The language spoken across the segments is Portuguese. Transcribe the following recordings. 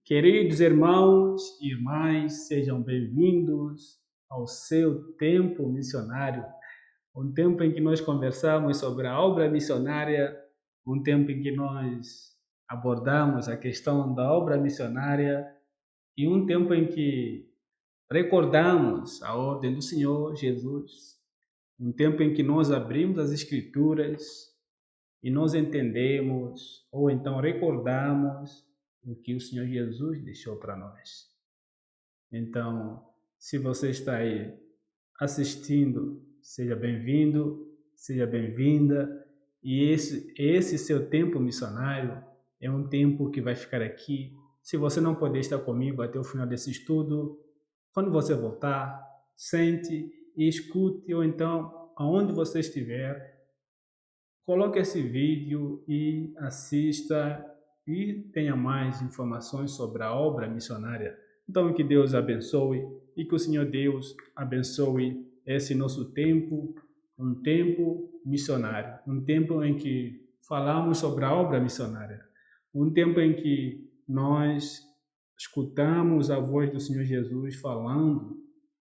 Queridos irmãos e irmãs, sejam bem-vindos ao seu tempo missionário, um tempo em que nós conversamos sobre a obra missionária, um tempo em que nós abordamos a questão da obra missionária e um tempo em que recordamos a ordem do Senhor Jesus, um tempo em que nós abrimos as Escrituras e nós entendemos ou então recordamos o que o Senhor Jesus deixou para nós. Então, se você está aí assistindo, seja bem-vindo, seja bem-vinda. E esse seu tempo missionário é um tempo que vai ficar aqui. Se você não puder estar comigo até o final desse estudo, quando você voltar, sente e escute, ou então, aonde você estiver, coloque esse vídeo e assista e tenha mais informações sobre a obra missionária. Então, que Deus abençoe e que o Senhor Deus abençoe esse nosso tempo, um tempo missionário, um tempo em que falamos sobre a obra missionária, um tempo em que nós escutamos a voz do Senhor Jesus falando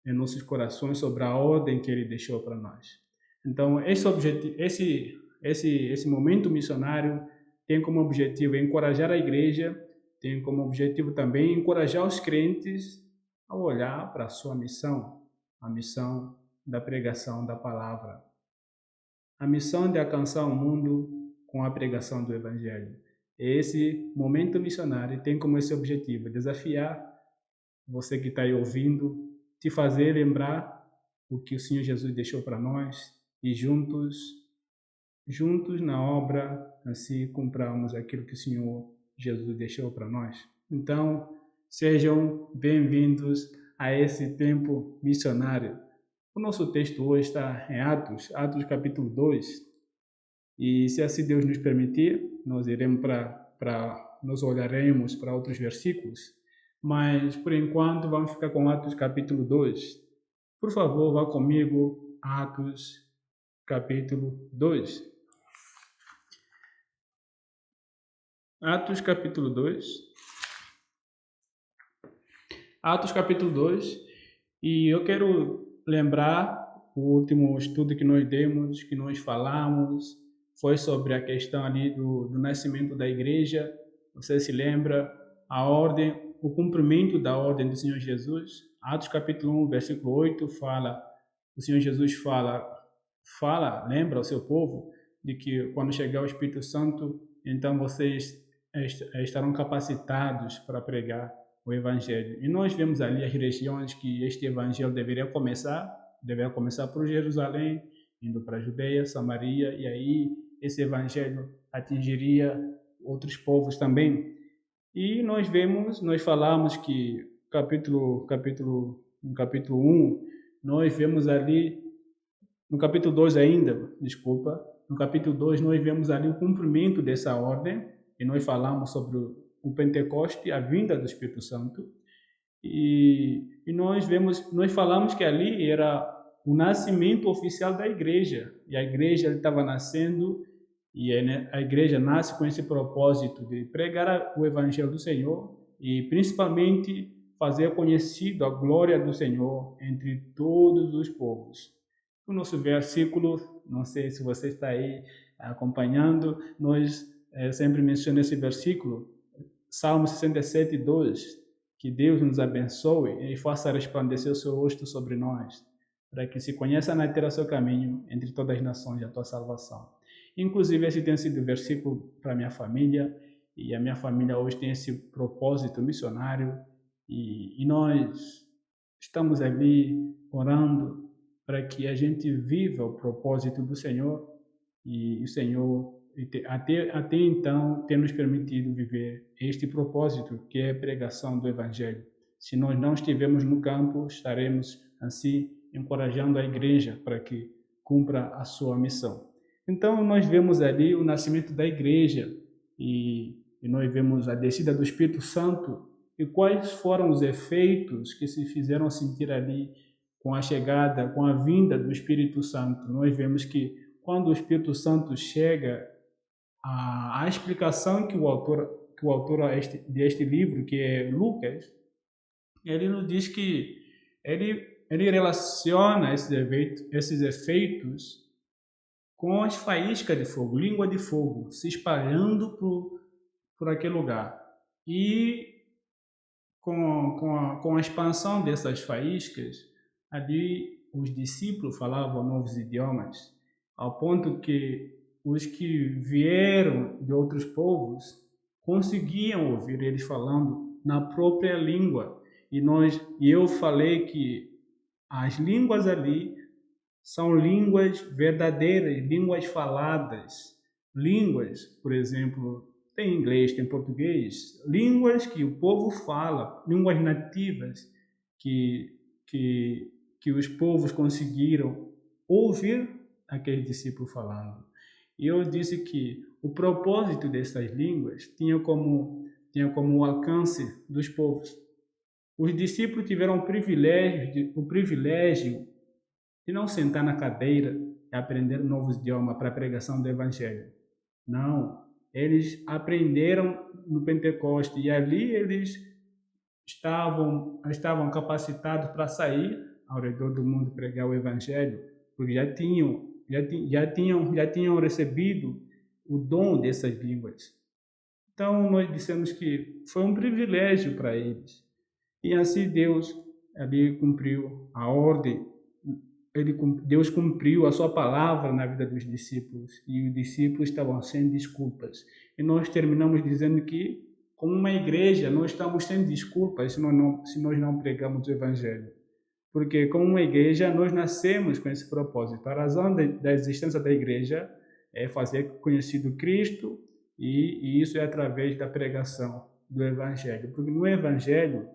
em nossos corações sobre a ordem que Ele deixou para nós. Então, esse momento missionário tem como objetivo encorajar a igreja, tem como objetivo também encorajar os crentes a olhar para a sua missão, a missão da pregação da palavra, a missão de alcançar o mundo com a pregação do Evangelho. Esse momento missionário tem como esse objetivo desafiar você que está aí ouvindo, te fazer lembrar o que o Senhor Jesus deixou para nós e juntos na obra, assim cumpramos aquilo que o Senhor Jesus deixou para nós. Então, sejam bem-vindos a esse tempo missionário. O nosso texto hoje está em Atos capítulo 2, e se assim Deus nos permitir, nós iremos nós olharemos para outros versículos, mas por enquanto vamos ficar com Atos capítulo 2. Por favor, vá comigo, Atos capítulo 2. Atos capítulo 2. Atos capítulo 2. E eu quero lembrar o último estudo que nós demos, que nós falamos, foi sobre a questão ali do nascimento da igreja. Você se lembra a ordem, o cumprimento da ordem do Senhor Jesus? Atos capítulo 1, versículo 8 fala, o Senhor Jesus fala, lembra ao seu povo de que quando chegar o Espírito Santo, então vocês estarão capacitados para pregar o Evangelho. E nós vemos ali as regiões que este Evangelho deveria começar por Jerusalém, indo para a Judeia, Samaria, e aí esse Evangelho atingiria outros povos também. E nós falamos que no capítulo 1, nós vemos ali, no capítulo 2 ainda, no capítulo 2 nós vemos ali o cumprimento dessa ordem, e nós falamos sobre o Pentecoste, a vinda do Espírito Santo, e nós falamos que ali era o nascimento oficial da igreja, e a igreja estava nascendo, e a igreja nasce com esse propósito de pregar o Evangelho do Senhor e principalmente fazer conhecido a glória do Senhor entre todos os povos. O nosso versículo, não sei se você está aí acompanhando, nós sempre menciono esse versículo, Salmo 67, 2, que Deus nos abençoe e faça resplandecer o seu rosto sobre nós, para que se conheça na terra o seu caminho entre todas as nações a tua salvação. Inclusive, esse tem sido o versículo para a minha família, e a minha família hoje tem esse propósito missionário, e nós estamos ali orando para que a gente viva o propósito do Senhor, e o Senhor até então tem nos permitido viver este propósito, que é a pregação do Evangelho. Se nós não estivermos no campo, estaremos assim encorajando a igreja para que cumpra a sua missão. Então nós vemos ali o nascimento da igreja e nós vemos a descida do Espírito Santo e quais foram os efeitos que se fizeram sentir ali com a chegada, com a vinda do Espírito Santo. Nós vemos que quando o Espírito Santo chega, a explicação que o autor que o autor deste livro, que é Lucas, ele nos diz que ele relaciona esses efeitos com as faíscas de fogo, língua de fogo, se espalhando por aquele lugar. E com a expansão dessas faíscas, ali os discípulos falavam novos idiomas, ao ponto que os que vieram de outros povos conseguiam ouvir eles falando na própria língua. E eu falei que as línguas ali são línguas verdadeiras, línguas faladas, línguas, por exemplo, tem inglês, tem português, línguas que o povo fala, línguas nativas que, que os povos conseguiram ouvir aquele discípulo falando. E eu disse que o propósito dessas línguas tinha como o alcance dos povos. Os discípulos tiveram o privilégio de não sentar na cadeira e aprender novos idiomas para a pregação do Evangelho. Não, eles aprenderam no Pentecoste e ali eles estavam capacitados para sair ao redor do mundo pregar o Evangelho, porque já tinham recebido o dom dessas línguas. Então nós dissemos que foi um privilégio para eles. E assim Deus ali cumpriu a ordem. Deus cumpriu a sua palavra na vida dos discípulos e os discípulos estavam sem desculpas. E nós terminamos dizendo que, como uma igreja, nós estamos sem desculpas se nós não pregamos o Evangelho. Porque, como uma igreja, nós nascemos com esse propósito. A razão da existência da igreja é fazer conhecido Cristo e isso é através da pregação do Evangelho. Porque no Evangelho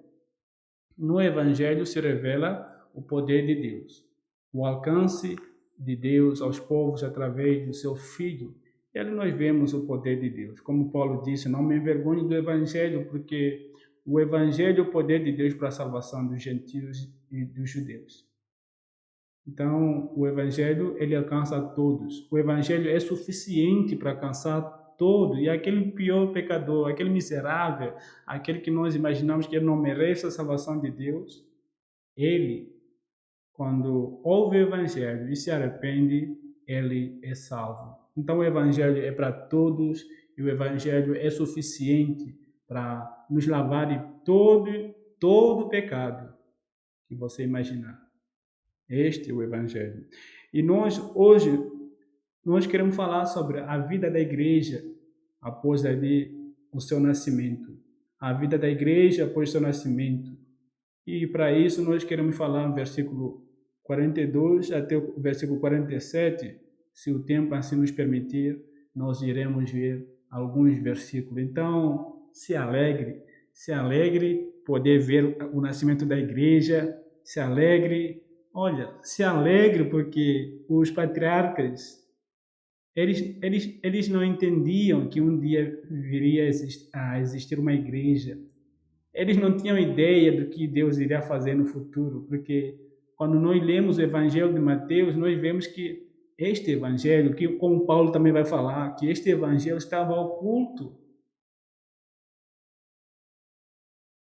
se revela o poder de Deus, o alcance de Deus aos povos através do seu Filho. E ali nós vemos o poder de Deus. Como Paulo disse, não me envergonhe do Evangelho, porque o Evangelho é o poder de Deus para a salvação dos gentios e dos judeus. Então, o Evangelho, ele alcança a todos. O Evangelho é suficiente para alcançar todo. E aquele pior pecador, aquele miserável, aquele que nós imaginamos que ele não merece a salvação de Deus, ele, quando ouve o Evangelho e se arrepende, ele é salvo. Então o Evangelho é para todos e o Evangelho é suficiente para nos lavar de todo pecado que você imaginar. Este é o Evangelho. E hoje, nós queremos falar sobre a vida da igreja após o seu nascimento. A vida da igreja após o seu nascimento. E para isso nós queremos falar no versículo 42 até o versículo 47. Se o tempo assim nos permitir, nós iremos ver alguns versículos. Então, se alegre poder ver o nascimento da igreja, se alegre porque os patriarcas, eles não entendiam que um dia viria a existir uma igreja. Eles não tinham ideia do que Deus iria fazer no futuro, porque quando nós lemos o Evangelho de Mateus, nós vemos que este Evangelho, que como Paulo também vai falar, que este Evangelho estava oculto.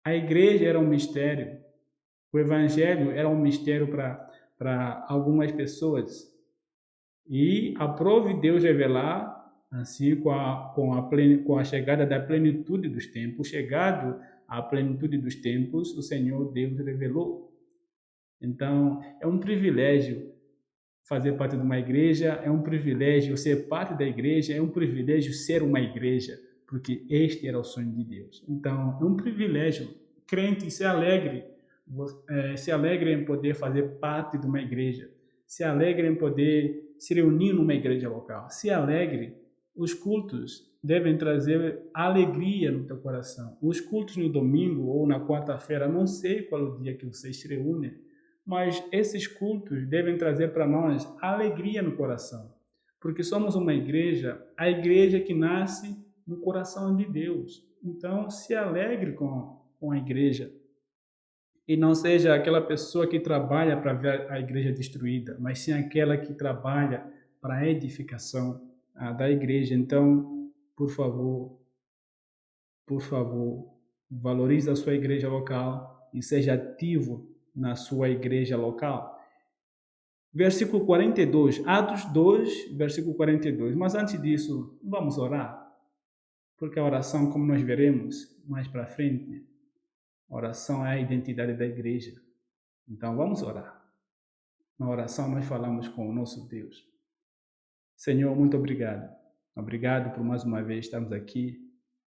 A igreja era um mistério. O Evangelho era um mistério para algumas pessoas. E aprove Deus revelar, assim, com a chegada da plenitude dos tempos, chegado à plenitude dos tempos, o Senhor Deus revelou. Então, é um privilégio fazer parte de uma igreja, é um privilégio ser parte da igreja, é um privilégio ser uma igreja, porque este era o sonho de Deus. Então, é um privilégio. Crente, se alegre em poder fazer parte de uma igreja, se alegre em poder se reunir numa igreja local, se alegre. Os cultos devem trazer alegria no teu coração. Os cultos no domingo ou na quarta-feira, não sei qual é o dia que vocês se reúnem, mas esses cultos devem trazer para nós alegria no coração, porque somos uma igreja, a igreja que nasce no coração de Deus. Então, se alegre com a igreja e não seja aquela pessoa que trabalha para ver a igreja destruída, mas sim aquela que trabalha para a edificação da igreja. Então, por favor, por favor, valorize a sua igreja local e seja ativo na sua igreja local. Versículo 42, Atos 2, versículo 42. Mas antes disso, vamos orar. Porque a oração, como nós veremos mais para frente, a oração é a identidade da igreja. Então, vamos orar. Na oração, nós falamos com o nosso Deus. Senhor, muito obrigado. Obrigado por mais uma vez estarmos aqui,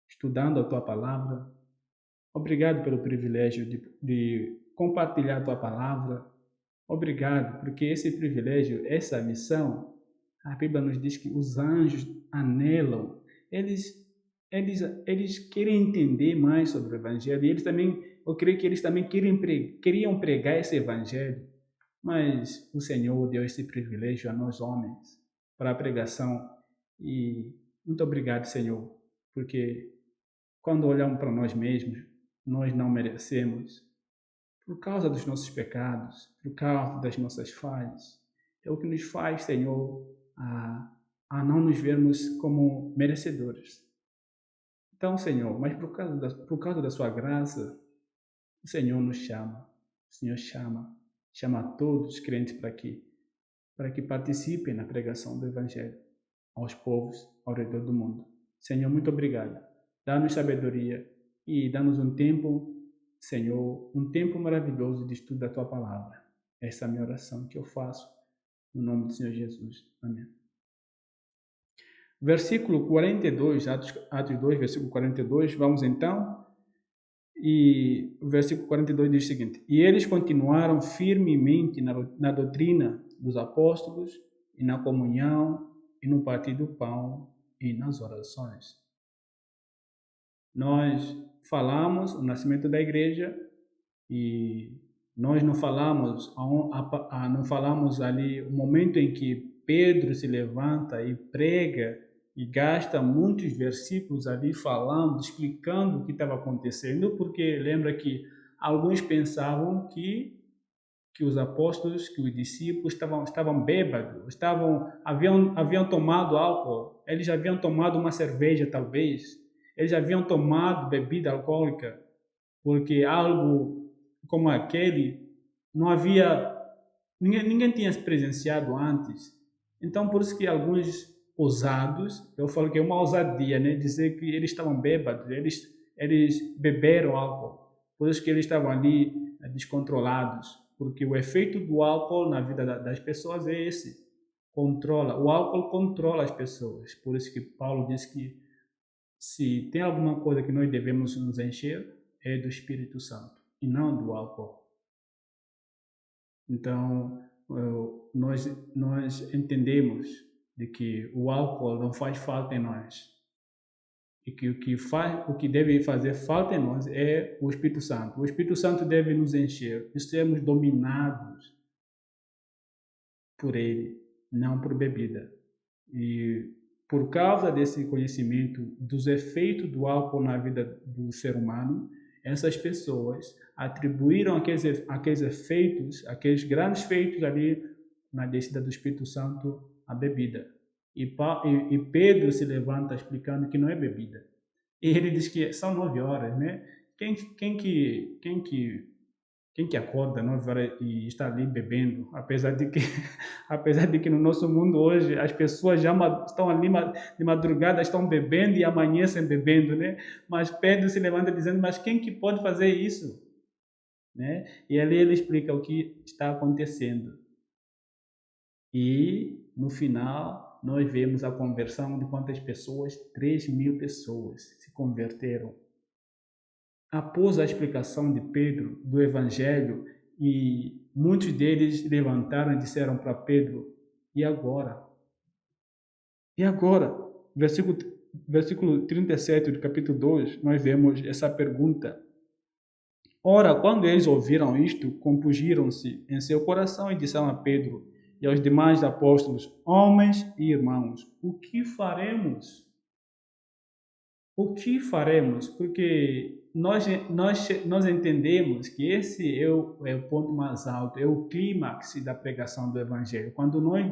estudando a Tua Palavra. Obrigado pelo privilégio de compartilhar a Tua Palavra. Obrigado, porque esse privilégio, essa missão, a Bíblia nos diz que os anjos anelam. Eles querem entender mais sobre o Evangelho. E eles também, eu creio que eles também queriam pregar esse Evangelho. Mas o Senhor deu esse privilégio a nós homens para a pregação. E muito obrigado, Senhor, porque quando olhamos para nós mesmos, nós não merecemos, por causa dos nossos pecados, por causa das nossas falhas. É o que nos faz, Senhor, a não nos vermos como merecedores. Então, Senhor, mas por causa da sua graça, o Senhor nos chama. O Senhor chama a todos os crentes para que participem na pregação do Evangelho aos povos ao redor do mundo. Senhor, muito obrigado. Dá-nos sabedoria e dá-nos um tempo, Senhor, um tempo maravilhoso de estudo da Tua Palavra. Essa é a minha oração que eu faço no nome do Senhor Jesus. Amém. Versículo 42, Atos 2, versículo 42, vamos então. E o versículo 42 diz o seguinte: E eles continuaram firmemente na doutrina dos apóstolos, e na comunhão, e no partir do pão, e nas orações. Nós falamos o nascimento da igreja, e nós não falamos ali o momento em que Pedro se levanta e prega, e gasta muitos versículos ali falando, explicando o que estava acontecendo, porque lembra que alguns pensavam que os apóstolos, que os discípulos estavam bêbados, haviam tomado álcool, eles haviam tomado uma cerveja talvez, eles haviam tomado bebida alcoólica, porque algo como aquele não havia, ninguém tinha presenciado antes. Então por isso que alguns ousados, eu falo que é uma ousadia, né? Dizer que eles estavam bêbados, eles beberam álcool, por isso que eles estavam ali descontrolados, porque o efeito do álcool na vida das pessoas é esse, o álcool controla as pessoas, por isso que Paulo diz que se tem alguma coisa que nós devemos nos encher, é do Espírito Santo, e não do álcool. Então, nós entendemos de que o álcool não faz falta em nós. E que o que deve fazer falta em nós é o Espírito Santo. O Espírito Santo deve nos encher e sermos dominados por ele, não por bebida. E por causa desse conhecimento dos efeitos do álcool na vida do ser humano, essas pessoas atribuíram aqueles efeitos, aqueles grandes feitos ali na descida do Espírito Santo à bebida. E Pedro se levanta explicando que não é bebida. E ele diz que são 9 horas, né? Quem que acorda 9 horas e está ali bebendo? Apesar de que no nosso mundo hoje as pessoas já estão ali de madrugada, estão bebendo e amanhecem bebendo, né? Mas Pedro se levanta dizendo, mas quem que pode fazer isso? Né? E ali ele explica o que está acontecendo. E no final nós vemos a conversão de quantas pessoas? 3.000 pessoas se converteram. Após a explicação de Pedro do Evangelho, e muitos deles levantaram e disseram para Pedro, e agora? E agora? Versículo 37 do capítulo 2, nós vemos essa pergunta. Ora, quando eles ouviram isto, compungiram-se em seu coração e disseram a Pedro e aos demais apóstolos, homens e irmãos, o que faremos? O que faremos? Porque nós entendemos que esse é o ponto mais alto, é o clímax da pregação do Evangelho. Quando nós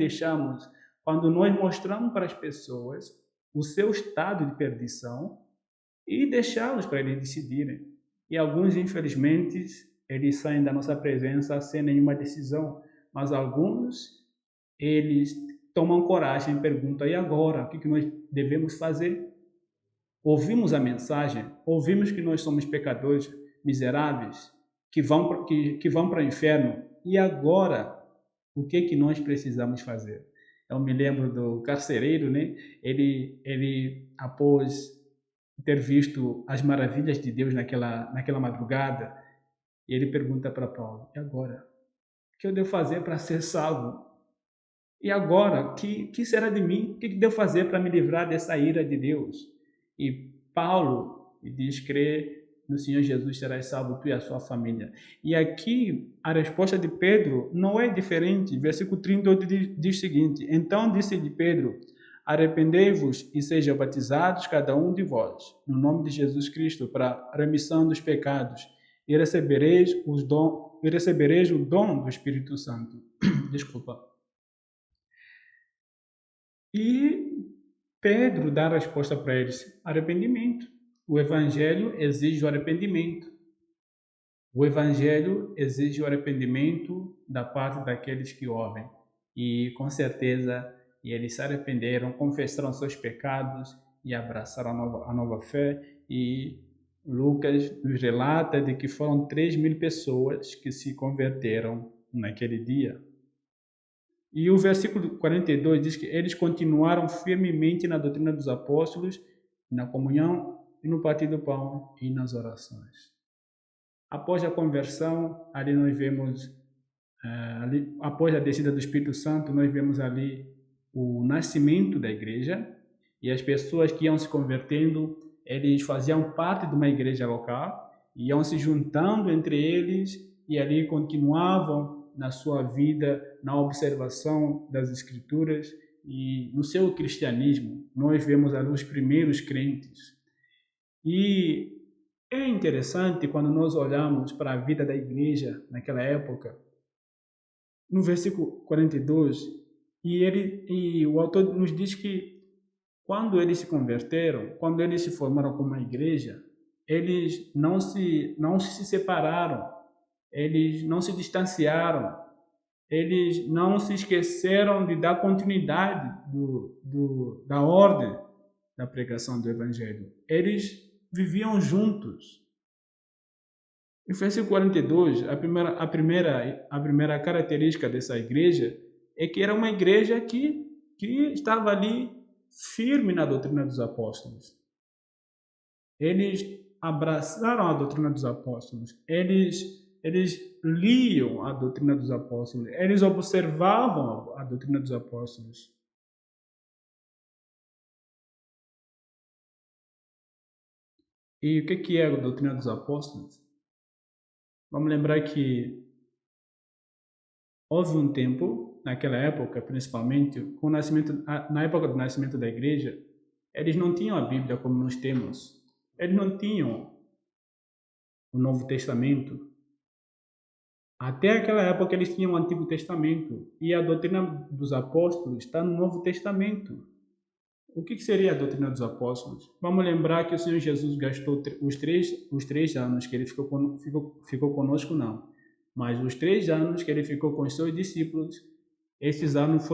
mostramos para as pessoas o seu estado de perdição e deixá-los para eles decidirem. E alguns, infelizmente, eles saem da nossa presença sem nenhuma decisão, mas alguns, eles tomam coragem e perguntam: e agora? O que nós devemos fazer? Ouvimos a mensagem, ouvimos que nós somos pecadores miseráveis, que vão para o inferno, e agora? O que nós precisamos fazer? Eu me lembro do carcereiro, né? Ele após ter visto as maravilhas de Deus naquela madrugada, ele pergunta para Paulo: e agora? O que eu devo fazer para ser salvo? E agora? Que será de mim? O que devo fazer para me livrar dessa ira de Deus? E Paulo diz: crê no Senhor Jesus, serás salvo tu e a sua família. E aqui a resposta de Pedro não é diferente. Versículo 38 diz o seguinte: então disse-lhe Pedro: arrependei-vos e sejam batizados cada um de vós, no nome de Jesus Cristo, para a remissão dos pecados, e recebereis o dom do Espírito Santo. Desculpa. E Pedro dá a resposta para eles: arrependimento. O Evangelho exige o arrependimento. O Evangelho exige o arrependimento da parte daqueles que ouvem. E com certeza eles se arrependeram, confessaram seus pecados e abraçaram a nova fé. E Lucas nos relata de que foram 3.000 pessoas que se converteram naquele dia. E o versículo 42 diz que eles continuaram firmemente na doutrina dos apóstolos, na comunhão e no partir do pão e nas orações. Após a conversão, ali nós vemos, após a descida do Espírito Santo, nós vemos ali o nascimento da igreja, e as pessoas que iam se convertendo, eles faziam parte de uma igreja local, iam se juntando entre eles e ali continuavam na sua vida, na observação das Escrituras e no seu cristianismo. Nós vemos ali os primeiros crentes. E é interessante quando nós olhamos para a vida da igreja naquela época, no versículo 42, e o autor nos diz que quando eles se converteram, quando eles se formaram como uma igreja, eles não se separaram, eles não se distanciaram, eles não se esqueceram de dar continuidade da ordem da pregação do Evangelho. Eles viviam juntos. Em versículo 42, a primeira característica dessa igreja é que era uma igreja que estava ali firme na doutrina dos apóstolos. Eles abraçaram a doutrina dos apóstolos. Eles liam a doutrina dos apóstolos. Eles observavam a doutrina dos apóstolos. E o que é a doutrina dos apóstolos? Vamos lembrar que houve um tempo, naquela época, principalmente, na época do nascimento da igreja, eles não tinham a Bíblia como nós temos. Eles não tinham o Novo Testamento. Até aquela época eles tinham o Antigo Testamento. E a doutrina dos apóstolos está no Novo Testamento. O que seria a doutrina dos apóstolos? Vamos lembrar que o Senhor Jesus gastou os três anos que ele ficou conosco, não. Mas os 3 anos que ele ficou com os seus discípulos, esses anos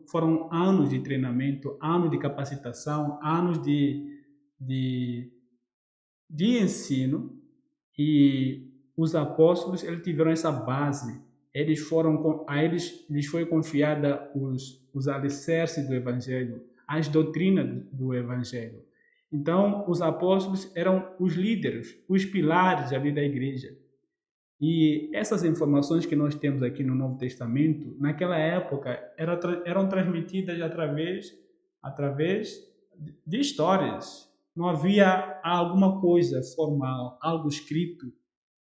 foram anos de treinamento, anos de capacitação, anos de ensino. E os apóstolos, eles tiveram essa base. A eles foi confiada os alicerces do Evangelho, as doutrinas do Evangelho. Então, os apóstolos eram os líderes, os pilares ali da igreja. E essas informações que nós temos aqui no Novo Testamento, naquela época, eram transmitidas através de histórias. Não havia alguma coisa formal, algo escrito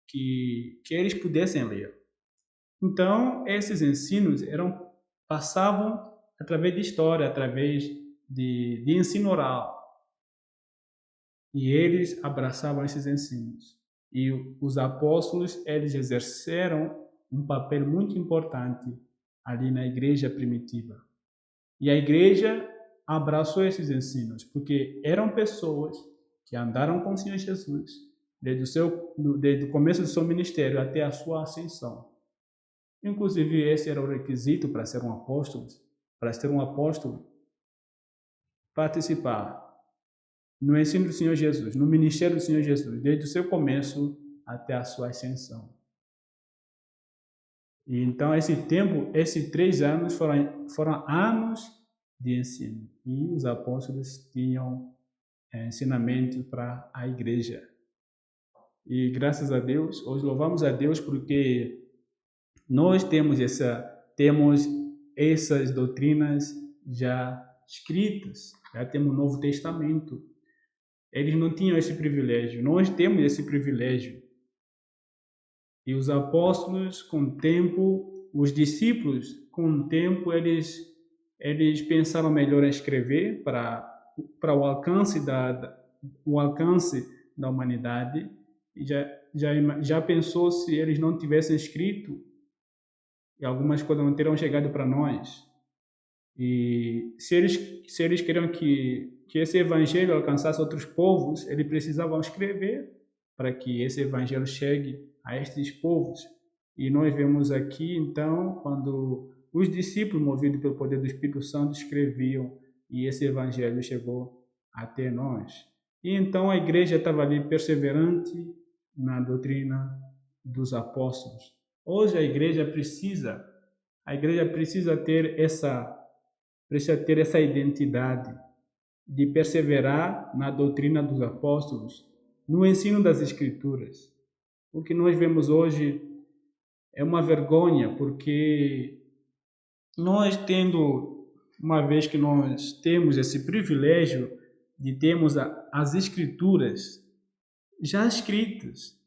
que eles pudessem ler. Então, esses ensinos passavam através de história, através de ensino oral. E eles abraçavam esses ensinos. E os apóstolos, eles exerceram um papel muito importante ali na igreja primitiva. E a igreja abraçou esses ensinos, porque eram pessoas que andaram com o Senhor Jesus, desde o começo do seu ministério até a sua ascensão. Inclusive, esse era o requisito para ser um apóstolo. Para ser um apóstolo, participar no ensino do Senhor Jesus, no ministério do Senhor Jesus, desde o seu começo até a sua ascensão. E então, esses 3 anos foram anos de ensino. E os apóstolos tinham ensinamento para a igreja. E graças a Deus, hoje louvamos a Deus porque nós temos essas doutrinas já escritas, já temos o Novo Testamento. Eles não tinham esse privilégio, nós temos esse privilégio. E os apóstolos, com o tempo, os discípulos, com o tempo, eles pensaram melhor em escrever para o alcance da humanidade. E já pensou se eles não tivessem escrito, e algumas coisas não teriam chegado para nós. E se eles queriam que esse evangelho alcançasse outros povos, eles precisavam escrever para que esse evangelho chegue a estes povos. E nós vemos aqui, então, quando os discípulos, movidos pelo poder do Espírito Santo, escreviam e esse evangelho chegou até nós. E então a igreja estava ali perseverante na doutrina dos apóstolos. Hoje a igreja precisa ter essa identidade de perseverar na doutrina dos apóstolos, no ensino das Escrituras. O que nós vemos hoje é uma vergonha, porque uma vez que nós temos esse privilégio de termos as Escrituras já escritas,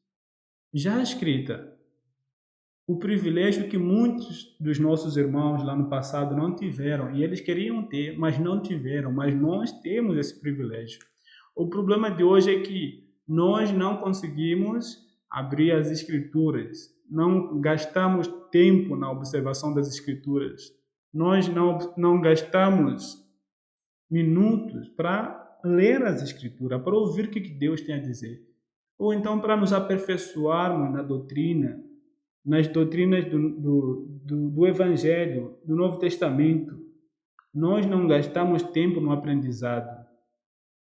o privilégio que muitos dos nossos irmãos lá no passado não tiveram, e eles queriam ter, mas não tiveram, mas nós temos esse privilégio. O problema de hoje é que nós não conseguimos abrir as Escrituras, não gastamos tempo na observação das Escrituras, nós não gastamos minutos para ler as Escrituras, para ouvir o que Deus tem a dizer, ou então para nos aperfeiçoarmos na doutrina, nas doutrinas do Evangelho, do Novo Testamento. Nós não gastamos tempo no aprendizado.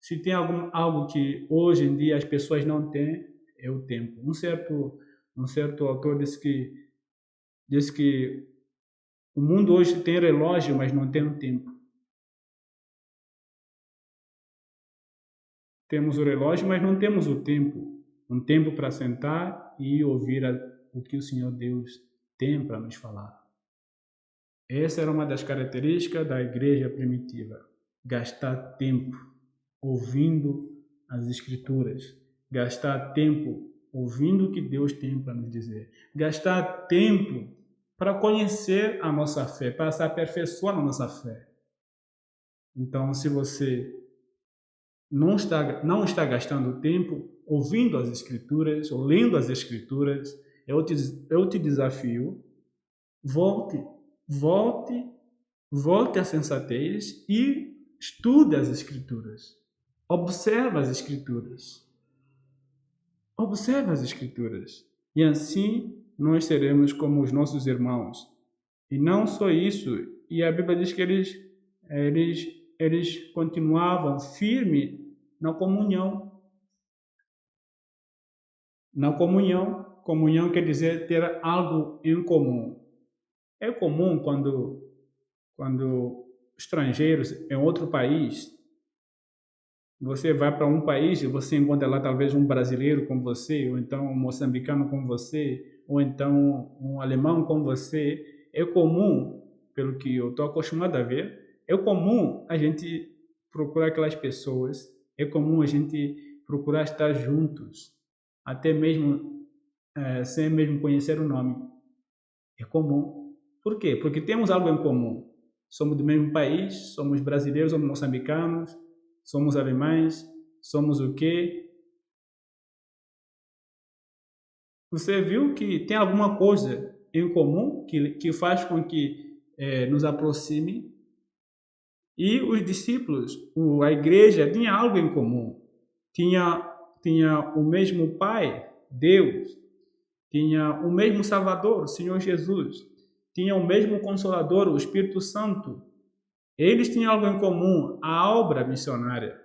Se tem algo que hoje em dia as pessoas não têm, é o tempo. Um certo autor disse que o mundo hoje tem relógio, mas não tem o tempo. Temos o relógio, mas não temos o tempo. Um tempo para sentar e ouvir o que o Senhor Deus tem para nos falar. Essa era uma das características da igreja primitiva. Gastar tempo ouvindo as Escrituras. Gastar tempo ouvindo o que Deus tem para nos dizer. Gastar tempo para conhecer a nossa fé, para se aperfeiçoar na nossa fé. Então, se você não está gastando tempo ouvindo as Escrituras ou lendo as Escrituras, eu te desafio, volte à sensatez e estude as Escrituras. Observe as Escrituras. E assim nós seremos como os nossos irmãos. E não só isso, e a Bíblia diz que eles continuavam firmes na comunhão. Na comunhão. Comunhão quer dizer ter algo em comum. É comum quando estrangeiros em outro país, você vai para um país e você encontra lá talvez um brasileiro como você, ou então um moçambicano como você, ou então um alemão como você. É comum, pelo que eu estou acostumado a ver, é comum a gente procurar aquelas pessoas, é comum a gente procurar estar juntos, até mesmo sem mesmo conhecer o nome. É comum. Por quê? Porque temos algo em comum. Somos do mesmo país, somos brasileiros, somos moçambicanos, somos alemães, somos o quê? Você viu que tem alguma coisa em comum que faz com que nos aproxime? E os discípulos, a igreja, tinha algo em comum. tinha o mesmo Pai, Deus, tinha o mesmo Salvador, o Senhor Jesus, tinha o mesmo Consolador, o Espírito Santo. Eles tinham algo em comum, a obra missionária,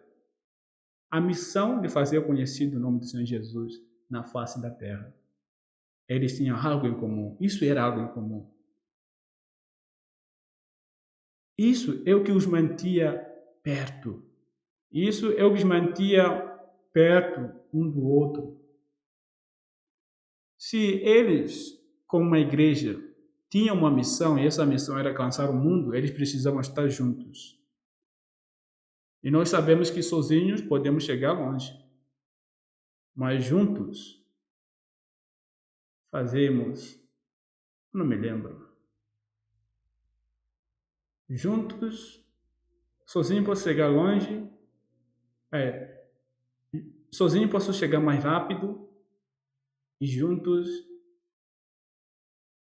a missão de fazer conhecido o nome do Senhor Jesus na face da terra. Eles tinham algo em comum, isso era algo em comum. Isso é o que os mantia perto. Isso é o que os mantia perto um do outro. Se eles, como uma igreja, tinham uma missão e essa missão era alcançar o mundo, eles precisavam estar juntos. E nós sabemos que sozinhos podemos chegar longe, mas juntos fazemos, não me lembro. Juntos, sozinho posso chegar longe, sozinho posso chegar mais rápido e juntos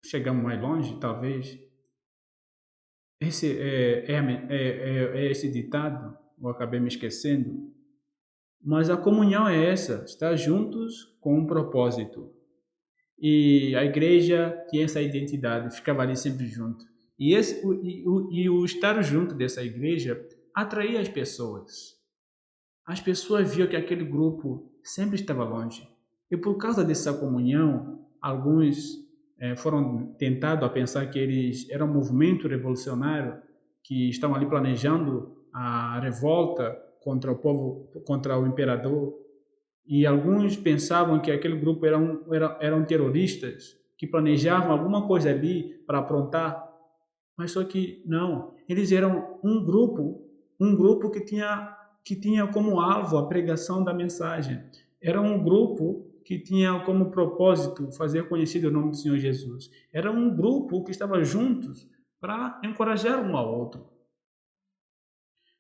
chegamos mais longe, talvez. Esse é esse ditado, eu acabei me esquecendo. Mas a comunhão é essa, estar juntos com um propósito. E a igreja tinha essa identidade, ficava ali sempre junto. E o estar junto dessa igreja atraía as pessoas. As pessoas viam que aquele grupo sempre estava longe. E por causa dessa comunhão, alguns foram tentados a pensar que eles eram um movimento revolucionário, que estavam ali planejando a revolta contra o povo, contra o imperador. E alguns pensavam que aquele grupo eram terroristas, que planejavam alguma coisa ali para aprontar. Mas só que não, eles eram um grupo que tinha como alvo a pregação da mensagem. Era um grupo que tinha como propósito fazer conhecido o nome do Senhor Jesus. Era um grupo que estava juntos para encorajar um ao outro.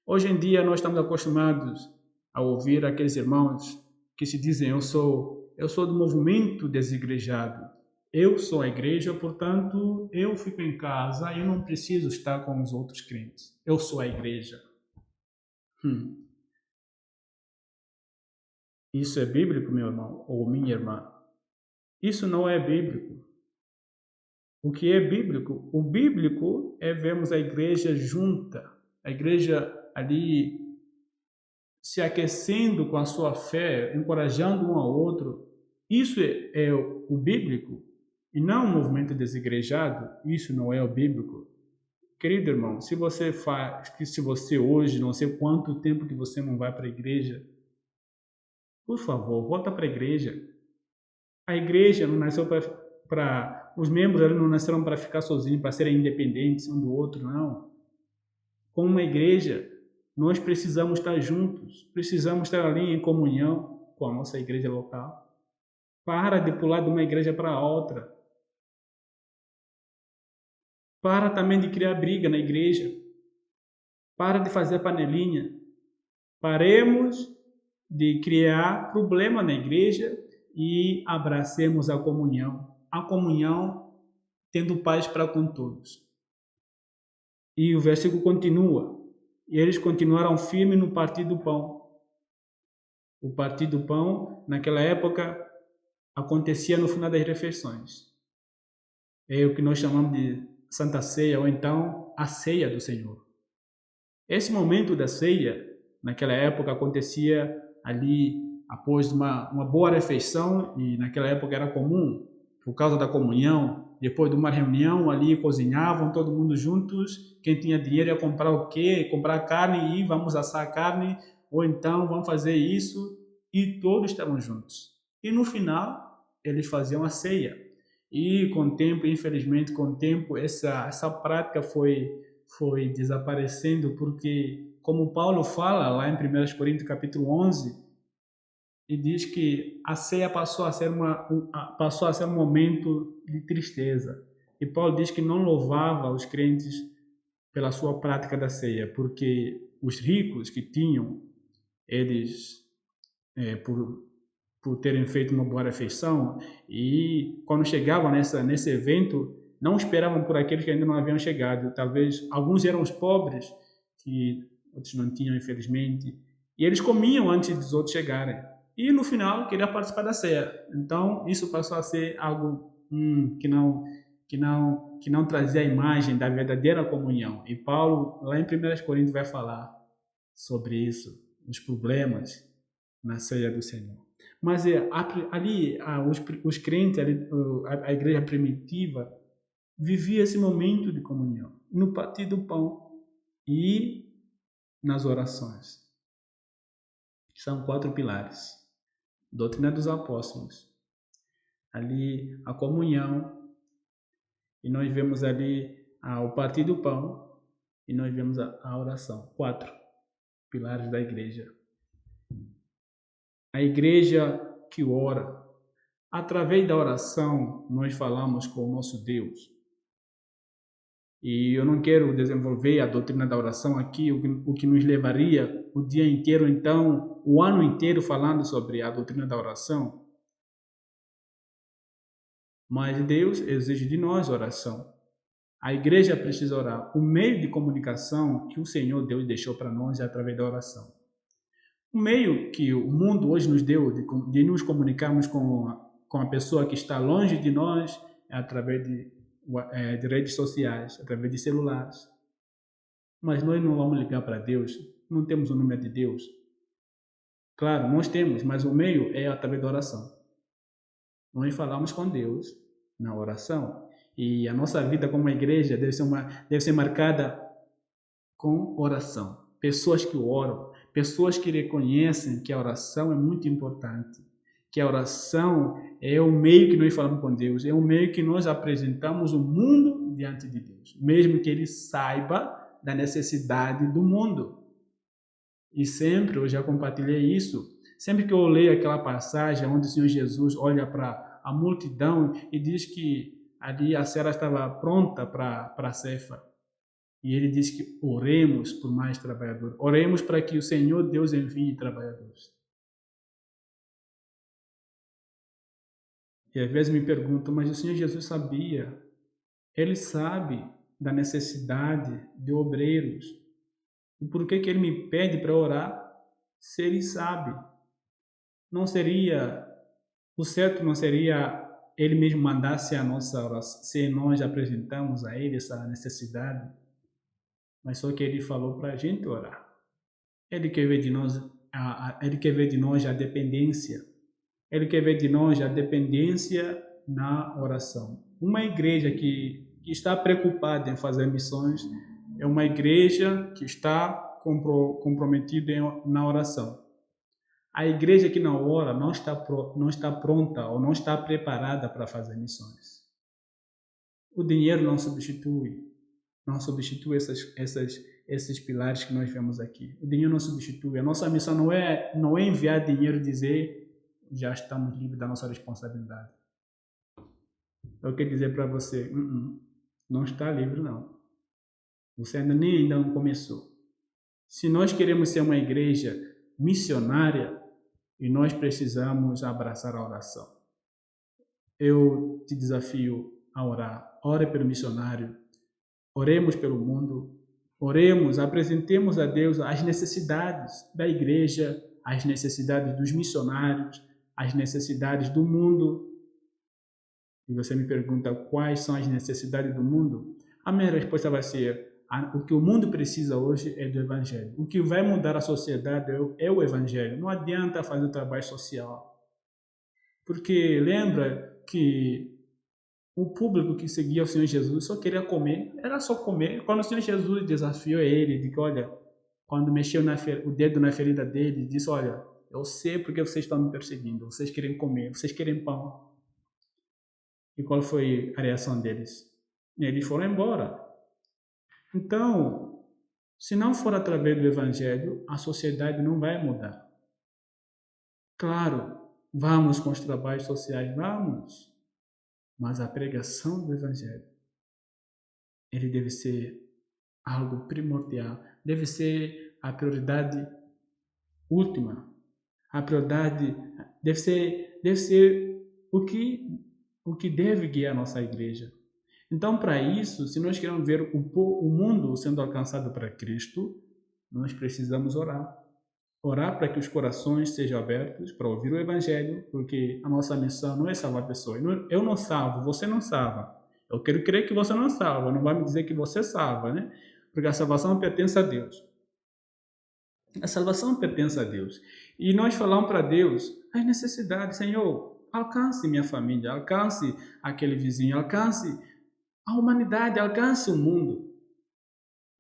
Hoje em dia nós estamos acostumados a ouvir aqueles irmãos que se dizem eu sou do movimento desigrejado. Eu sou a igreja, portanto, eu fico em casa e não preciso estar com os outros crentes. Eu sou a igreja. Isso é bíblico, meu irmão ou minha irmã? Isso não é bíblico. O que é bíblico? O bíblico é vermos a igreja junta, a igreja ali se aquecendo com a sua fé, encorajando um ao outro. Isso é o bíblico e não o movimento desigrejado. Isso não é o bíblico. Querido irmão, se você hoje, não sei quanto tempo que você não vai para a igreja, por favor, volta para a igreja. A igreja não nasceu os membros ali não nasceram para ficar sozinhos, para serem independentes um do outro, não. Como uma igreja, nós precisamos estar juntos, precisamos estar ali em comunhão com a nossa igreja local. Para de pular de uma igreja para outra. Para também de criar briga na igreja. Para de fazer panelinha. Paremos de criar problema na igreja e abracemos a comunhão. A comunhão tendo paz para com todos. E o versículo continua. E eles continuaram firmes no partir do pão. O partir do pão, naquela época, acontecia no final das refeições. É o que nós chamamos de Santa Ceia, ou então a ceia do Senhor. Esse momento da ceia, naquela época, acontecia ali após uma boa refeição, e naquela época era comum, por causa da comunhão, depois de uma reunião ali, cozinhavam todo mundo juntos, quem tinha dinheiro ia comprar o quê? Comprar carne e vamos assar a carne, ou então vamos fazer isso, e todos estavam juntos. E no final, eles faziam a ceia. E com o tempo, infelizmente, com o tempo, essa prática foi desaparecendo, porque, como Paulo fala lá em 1 Coríntios capítulo 11, e diz que a ceia passou a ser um momento de tristeza. E Paulo diz que não louvava os crentes pela sua prática da ceia, porque os ricos que tinham, eles, por terem feito uma boa refeição, e quando chegavam nesse evento, não esperavam por aqueles que ainda não haviam chegado. Talvez alguns eram os pobres, que outros não tinham, infelizmente, E eles comiam antes dos outros chegarem. E no final queria participar da ceia. Então isso passou a ser algo que não trazia a imagem da verdadeira comunhão. E Paulo, lá em 1 Coríntios, vai falar sobre isso, os problemas na ceia do Senhor. Mas ali, os crentes, ali, a igreja primitiva, vivia esse momento de comunhão, no partir do pão e nas orações. São 4 pilares. Doutrina dos apóstolos. Ali, a comunhão, e nós vemos ali o partir do pão, e nós vemos a oração. 4 pilares da igreja. A igreja que ora. Através da oração, nós falamos com o nosso Deus. E eu não quero desenvolver a doutrina da oração aqui, o que nos levaria o dia inteiro, então, o ano inteiro falando sobre a doutrina da oração. Mas Deus exige de nós oração. A igreja precisa orar. O meio de comunicação que o Senhor Deus deixou para nós é através da oração. O meio que o mundo hoje nos deu de nos comunicarmos com a pessoa que está longe de nós é através de redes sociais, através de celulares. Mas nós não vamos ligar para Deus, não temos o número de Deus. Claro, nós temos, mas o meio é através da oração. Nós falamos com Deus na oração. E a nossa vida como igreja deve ser marcada com oração. Pessoas que oram, pessoas que reconhecem que a oração é muito importante, que a oração é o meio que nós falamos com Deus, é o meio que nós apresentamos o mundo diante de Deus, mesmo que Ele saiba da necessidade do mundo. E sempre, eu já compartilhei isso, sempre que eu leio aquela passagem onde o Senhor Jesus olha para a multidão e diz que ali a seara estava pronta para a ceifa. E ele diz que oremos por mais trabalhadores. Oremos para que o Senhor Deus envie trabalhadores. E às vezes me perguntam, mas o Senhor Jesus sabia. Ele sabe da necessidade de obreiros. E por que ele me pede para orar? Se ele sabe. O certo não seria ele mesmo mandasse a nossa oração, se nós apresentamos a ele essa necessidade. Mas só que ele falou para a gente orar. Ele quer ver de nós a dependência. Ele quer ver de nós a dependência na oração. Uma igreja que está preocupada em fazer missões é uma igreja que está comprometida na oração. A igreja que não ora não está pronta ou não está preparada para fazer missões. O dinheiro não substitui esses pilares que nós vemos aqui. O dinheiro não substitui. A nossa missão não é enviar dinheiro e dizer já estamos livres da nossa responsabilidade. Eu quero dizer para você, não está livre não. Você ainda não começou. Se nós queremos ser uma igreja missionária, e nós precisamos abraçar a oração. Eu te desafio a orar. Ore pelo missionário. Oremos pelo mundo, oremos, apresentemos a Deus as necessidades da igreja, as necessidades dos missionários, as necessidades do mundo. E você me pergunta quais são as necessidades do mundo? A minha resposta vai ser, o que o mundo precisa hoje é do Evangelho. O que vai mudar a sociedade é o Evangelho. Não adianta fazer o trabalho social. Porque lembra que o público que seguia o Senhor Jesus só queria comer, era só comer. Quando o Senhor Jesus desafiou ele, de que, olha, quando mexeu o dedo na ferida dele, disse, olha, eu sei porque vocês estão me perseguindo, vocês querem comer, vocês querem pão. E qual foi a reação deles? Eles foram embora. Então, se não for através do Evangelho, a sociedade não vai mudar. Claro, vamos com os trabalhos sociais, vamos. Mas a pregação do Evangelho, ele deve ser algo primordial, deve ser a prioridade última. A prioridade deve ser o que deve guiar a nossa igreja. Então, para isso, se nós queremos ver o mundo sendo alcançado para Cristo, nós precisamos orar. orar para que os corações sejam abertos para ouvir o Evangelho, porque a nossa missão não é salvar pessoas. Eu não salvo, você não salva. Eu quero crer que você não salva, não vai me dizer que você salva, né? Porque a salvação pertence a Deus. A salvação pertence a Deus. E nós falamos para Deus as necessidades. Senhor, alcance minha família, alcance aquele vizinho, alcance a humanidade, alcance o mundo.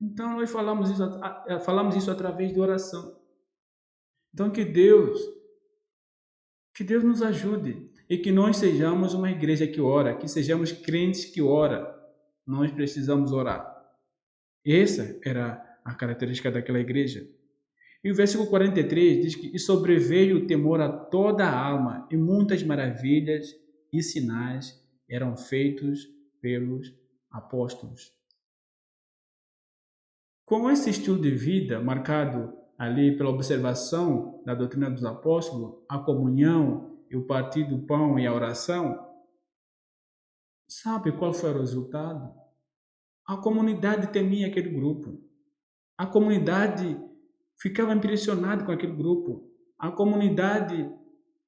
Então nós falamos isso através de oração. Então que Deus nos ajude e que nós sejamos uma igreja que ora, que sejamos crentes que ora. Nós precisamos orar. Essa era a característica daquela igreja. E o versículo 43 diz que: "E sobreveio o temor a toda a alma, e muitas maravilhas e sinais eram feitos pelos apóstolos." Com esse estilo de vida marcado ali pela observação da doutrina dos apóstolos, a comunhão e o partir do pão e a oração, sabe qual foi o resultado? A comunidade temia aquele grupo. A comunidade ficava impressionada com aquele grupo. A comunidade,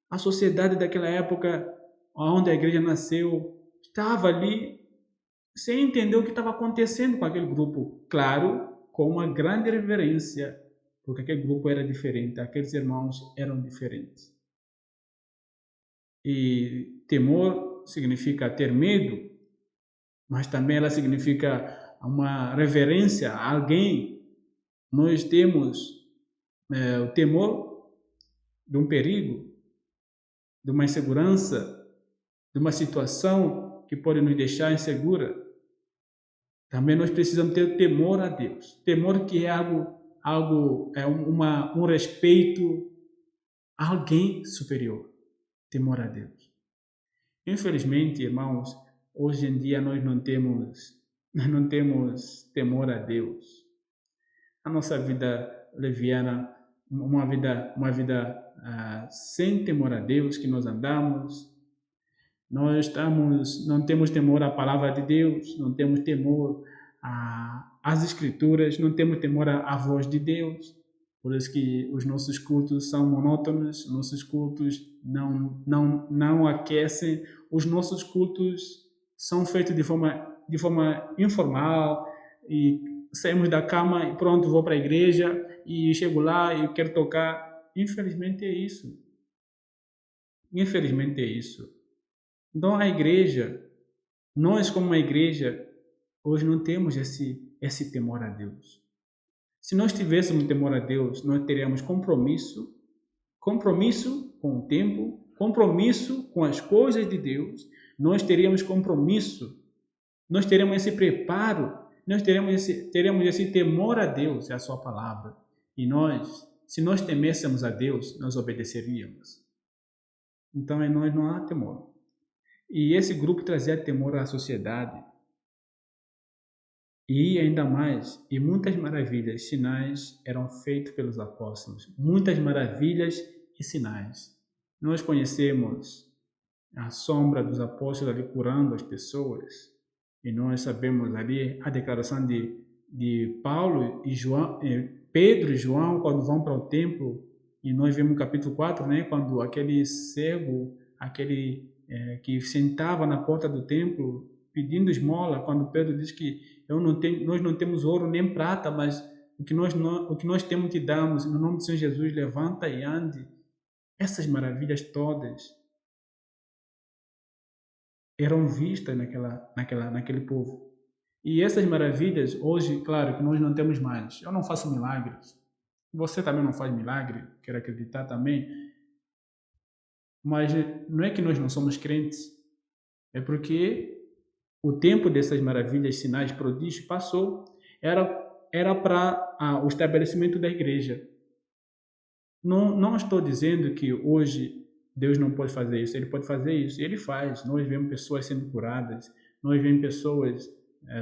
a sociedade daquela época, onde a igreja nasceu, estava ali sem entender o que estava acontecendo com aquele grupo. Claro, com uma grande reverência, porque aquele grupo era diferente, aqueles irmãos eram diferentes. E temor significa ter medo, mas também ela significa uma reverência a alguém. Nós temos o temor de um perigo, de uma insegurança, de uma situação que pode nos deixar insegura. Também nós precisamos ter temor a Deus. Temor que é um respeito a alguém superior. Temor a Deus. Infelizmente, irmãos, hoje em dia nós não temos temor a Deus. A nossa vida leviana, uma vida sem temor a Deus que nós andamos. Não temos temor à palavra de Deus, não temos temor às Escrituras, não temos temor à voz de Deus. Por isso que os nossos cultos são monótonos, nossos cultos não aquecem, os nossos cultos são feitos de forma informal, e saímos da cama e pronto, vou para a igreja e chego lá e quero tocar. Infelizmente é isso. Infelizmente é isso. Então a igreja, nós como uma igreja, hoje não temos esse temor a Deus. Se nós tivéssemos temor a Deus, nós teríamos compromisso com o tempo, compromisso com as coisas de Deus, nós teríamos compromisso, nós teríamos esse preparo, nós teríamos esse temor a Deus e a sua palavra. E se nós temêssemos a Deus, nós obedeceríamos. Então em nós não há temor. E esse grupo trazia temor à sociedade. E ainda mais, e muitas maravilhas, sinais eram feitos pelos apóstolos. Muitas maravilhas e sinais. Nós conhecemos a sombra dos apóstolos ali curando as pessoas. E nós sabemos ali a declaração de Paulo e João, Pedro e João, quando vão para o templo. E nós vemos no capítulo 4, né, quando aquele cego, que sentava na porta do templo pedindo esmola, quando Pedro diz que nós não temos ouro nem prata, mas o que nós temos te damos, no nome de Senhor Jesus, levanta e ande. Essas maravilhas todas eram vistas naquele povo. E essas maravilhas, hoje, claro, que nós não temos mais. Eu não faço milagres. Você também não faz milagre, quero acreditar também. Mas não é que nós não somos crentes. É porque o tempo dessas maravilhas, sinais, prodígios passou. Era para o estabelecimento da igreja. Não estou dizendo que hoje Deus não pode fazer isso. Ele pode fazer isso. Ele faz. Nós vemos pessoas sendo curadas. Nós vemos pessoas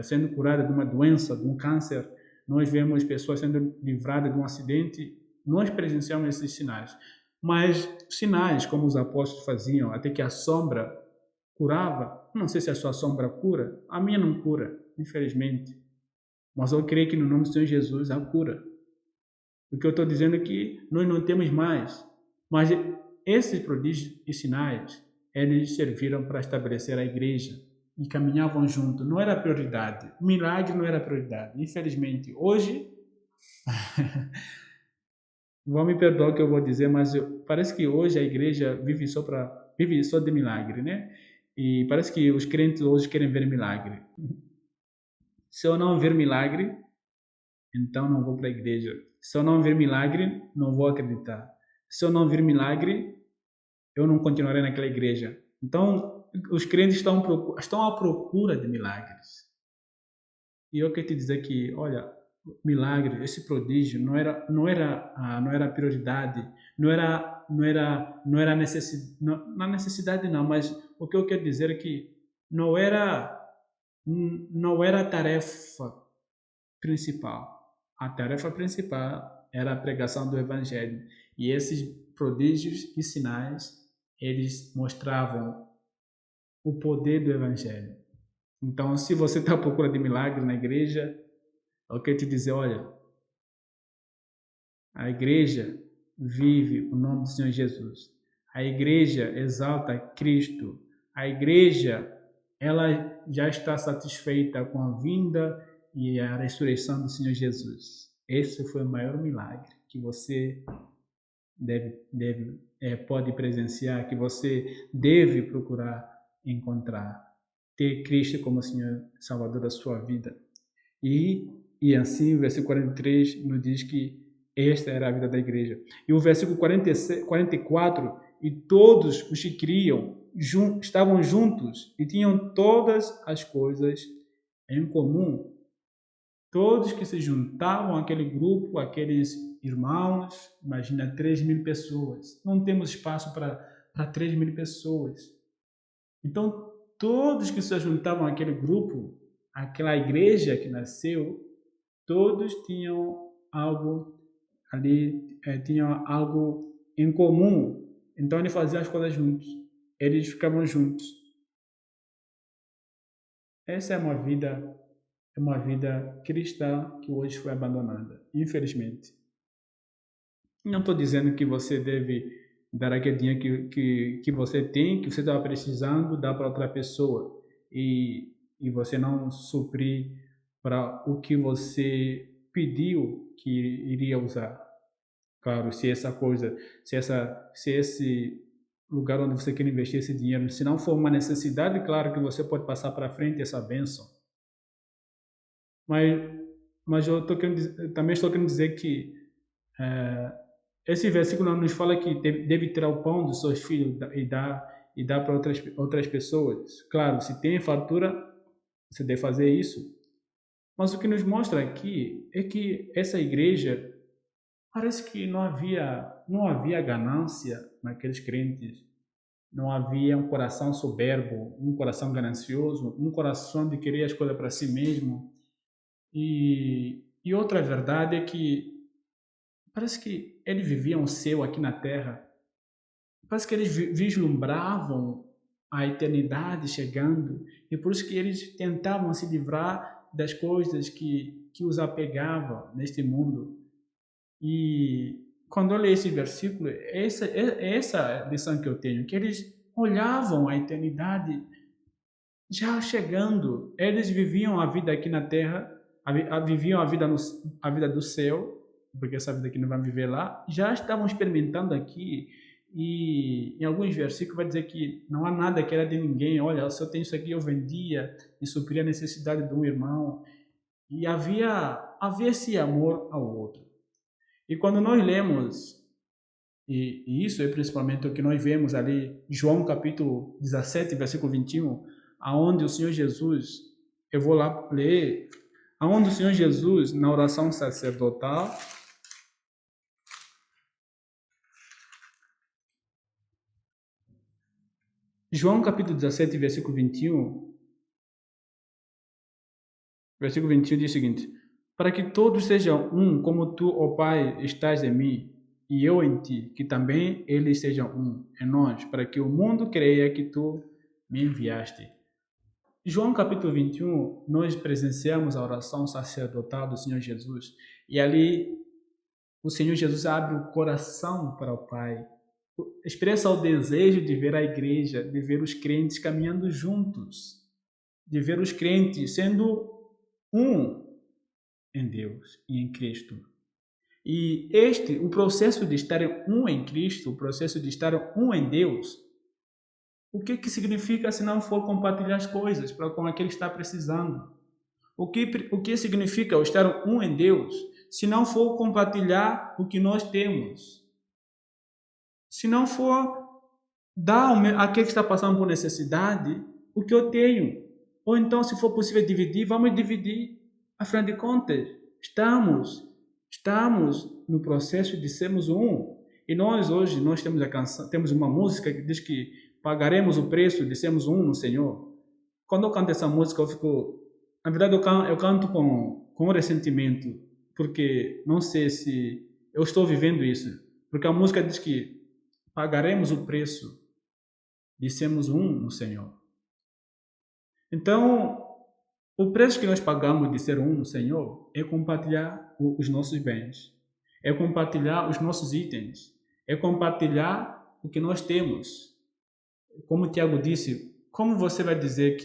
sendo curadas de uma doença, de um câncer. Nós vemos pessoas sendo livradas de um acidente. Nós presenciamos esses sinais. Mas sinais, como os apóstolos faziam, até que a sombra curava. Não sei se a sua sombra cura. A minha não cura, infelizmente. Mas eu creio que no nome do Senhor Jesus há cura. O que eu estou dizendo é que nós não temos mais. Mas esses prodígios e sinais, eles serviram para estabelecer a igreja e caminhavam junto. Não era prioridade. O milagre não era prioridade. Infelizmente, hoje, vão me perdoar o que eu vou dizer, mas parece que hoje a igreja vive só de milagre, né? E parece que os crentes hoje querem ver milagre. Se eu não ver milagre, então não vou para a igreja. Se eu não ver milagre, não vou acreditar. Se eu não ver milagre, eu não continuarei naquela igreja. Então, os crentes estão à procura de milagres. E eu quero te dizer que, olha, milagre, esse prodígio não era prioridade, não era necessidade não, mas o que eu quero dizer é que não era a tarefa principal. A tarefa principal era a pregação do evangelho. E esses prodígios e sinais, eles mostravam o poder do evangelho. Então, se você está à procura de milagre na igreja, eu quero te dizer, olha, a igreja vive o nome do Senhor Jesus. A igreja exalta Cristo. A igreja, ela já está satisfeita com a vinda e a ressurreição do Senhor Jesus. Esse foi o maior milagre que você pode presenciar, que você deve procurar encontrar. Ter Cristo como Senhor Salvador da sua vida. E assim, o versículo 43 nos diz que esta era a vida da igreja. E o versículo 44, e todos os que criam estavam juntos e tinham todas as coisas em comum. Todos que se juntavam àquele grupo, aqueles irmãos, imagina 3.000 pessoas. Não temos espaço para 3.000 pessoas. Então, todos que se juntavam àquele grupo, aquela igreja que nasceu, todos tinham algo ali, tinham algo em comum. Então, eles faziam as coisas juntos. Eles ficavam juntos. Essa é uma vida cristã que hoje foi abandonada, infelizmente. Não estou dizendo que você deve dar aquele dinheiro que você tem, que você estava precisando, dar para outra pessoa e você não suprir para o que você pediu que iria usar. Claro, se esse lugar onde você quer investir esse dinheiro, se não for uma necessidade, claro que você pode passar para frente essa bênção. Mas eu também estou querendo dizer que esse versículo nos fala que deve tirar o pão dos seus filhos e dar para outras pessoas. Claro, se tem fartura, você deve fazer isso. Mas o que nos mostra aqui é que essa igreja parece que não havia ganância naqueles crentes. Não havia um coração soberbo, um coração ganancioso, um coração de querer as coisas para si mesmo. E outra verdade é que parece que eles viviam o céu aqui na terra. Parece que eles vislumbravam a eternidade chegando. E por isso que eles tentavam se livrar das coisas que os apegavam neste mundo. E quando eu leio esse versículo, é essa lição que eu tenho, que eles olhavam a eternidade já chegando. Eles viviam a vida aqui na terra, viviam a vida do céu, porque essa vida que não vai viver lá, já estavam experimentando aqui. E em alguns versículos vai dizer que não há nada que era de ninguém. Olha, se eu tenho isso aqui, eu vendia e supria a necessidade de um irmão. E havia esse amor ao outro. E quando nós lemos, e isso é principalmente o que nós vemos ali, João capítulo 17, versículo 21, aonde o Senhor Jesus, eu vou lá ler, aonde o Senhor Jesus, na oração sacerdotal, João capítulo 17, versículo 21 diz o seguinte: para que todos sejam um, como tu, ó Pai, estás em mim, e eu em ti, que também eles sejam um em nós, para que o mundo creia que tu me enviaste. João capítulo 21, nós presenciamos a oração sacerdotal do Senhor Jesus, e ali o Senhor Jesus abre o coração para o Pai, expressa o desejo de ver a igreja, de ver os crentes caminhando juntos, de ver os crentes sendo um em Deus e em Cristo. E o processo de estar um em Cristo, o processo de estar um em Deus, o que significa se não for compartilhar as coisas com aquele que está precisando? O que significa o estar um em Deus se não for compartilhar o que nós temos? Se não for dar àquele que está passando por necessidade o que eu tenho. Ou então, se for possível dividir, vamos dividir. Afinal de contas, estamos no processo de sermos um. E nós hoje temos a canção, temos uma música que diz que pagaremos o preço de sermos um no Senhor. Quando eu canto essa música, na verdade eu canto com ressentimento, porque não sei se eu estou vivendo isso. Porque a música diz que pagaremos o preço de sermos um no Senhor. Então, o preço que nós pagamos de ser um no Senhor é compartilhar os nossos bens, é compartilhar os nossos itens, é compartilhar o que nós temos. Como o Tiago disse, como você vai dizer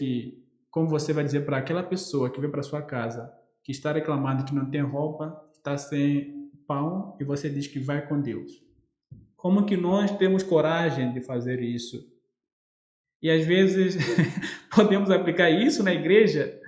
para aquela pessoa que veio para sua casa, que está reclamando que não tem roupa, está sem pão, e você diz que vai com Deus? Como que nós temos coragem de fazer isso? E às vezes podemos aplicar isso na igreja.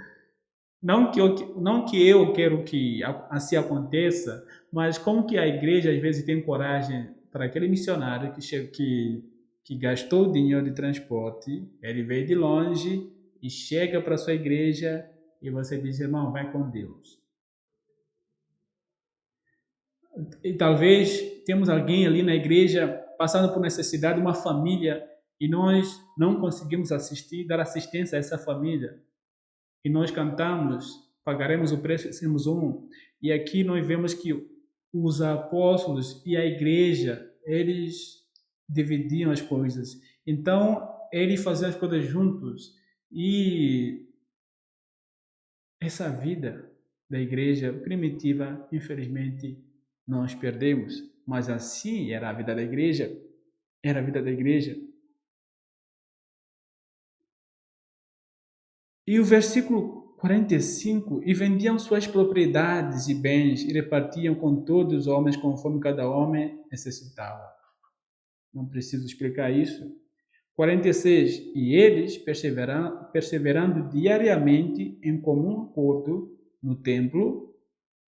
Não que eu quero que assim aconteça, mas como que a igreja às vezes tem coragem para aquele missionário que gastou o dinheiro de transporte, ele veio de longe e chega para sua igreja e você diz, irmão, vai com Deus. E talvez temos alguém ali na igreja passando por necessidade, uma família, e nós não conseguimos dar assistência a essa família. E nós cantamos, pagaremos o preço de sermos um. E aqui nós vemos que os apóstolos e a igreja, eles dividiam as coisas. Então, eles faziam as coisas juntos. E essa vida da igreja primitiva, infelizmente, nós perdemos. Mas assim era a vida da igreja. Era a vida da igreja. E o versículo 45, e vendiam suas propriedades e bens e repartiam com todos os homens conforme cada homem necessitava. Não preciso explicar isso. 46, e eles, perseverando diariamente em comum acordo no templo,